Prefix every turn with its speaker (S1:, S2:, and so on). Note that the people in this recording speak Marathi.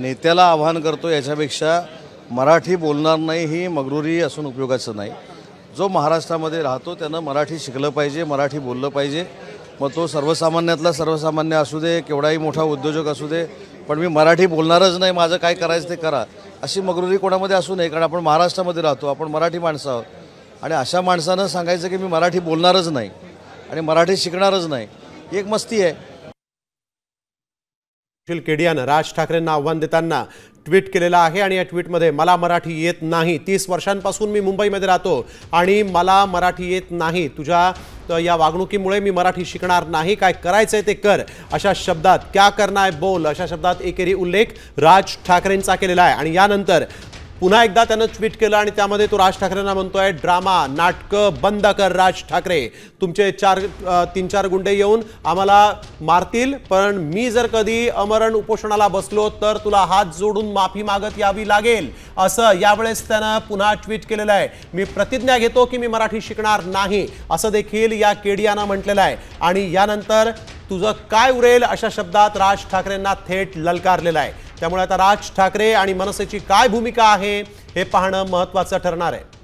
S1: नेत्याला आव्हान करतो याच्यापेक्षा मराठी बोलणार नाही ही मगरुरी असून उपयोगाचं नाही। जो महाराष्ट्रामध्ये राहतो त्यानं मराठी शिकलं पाहिजे, मराठी बोललं पाहिजे। मग तो सर्वसामान्यातला सर्वसामान्य असू दे, केवढाही मोठा उद्योजक असू दे, पण मी मराठी बोलणारच नाही, माझं काय करायचं ते करा, अशी मगरुरी कोणामध्ये असू नये। कारण आपण महाराष्ट्रामध्ये राहतो, आपण मराठी माणसं आहोत आणि अशा माणसानं सांगायचं की मी मराठी बोलणारच नाही आणि मराठी शिकणारच नाही, ही एक मस्ती आहे।
S2: केडियानं राज ठाकरेंना आव्हान देताना ट्विट केलेला आहे आणि या ट्विटमध्ये मला मराठी येत नाही, 30 वर्षांपासून मी मुंबईमध्ये राहतो आणि मला मराठी येत नाही, तुझ्या या वागणुकीमुळे मी मराठी शिकणार नाही, काय करायचंय ते कर अशा शब्दात, क्या करना है बोल अशा शब्दात एकेरी उल्लेख राज ठाकरेंचा केलेला आहे। आणि यानंतर पुन्हा एकदा त्यानं ट्विट केलं आणि त्यामध्ये तो राज ठाकरेंना म्हणतोय ड्रामा नाटकं बंद कर राज ठाकरे, तुमचे 3-4 गुंडे येऊन आम्हाला मारतील, पण मी जर कधी अमरण उपोषणाला बसलो तर तुला हात जोडून माफी मागत यावी लागेल, असं यावेळेस त्यानं पुन्हा ट्विट केलेलं आहे। मी प्रतिज्ञा घेतो की मी मराठी शिकणार नाही असं देखील या केडियानं म्हटलेलं आहे। आणि यानंतर तुझं काय उरेल अशा शब्दात राज ठाकरेंना थेट ललकारलेलं आहे। त्यामुळे आता राज ठाकरे आणि मनसेची काय भूमिका आहे हे पाहणं महत्त्वाचं ठरणार आहे।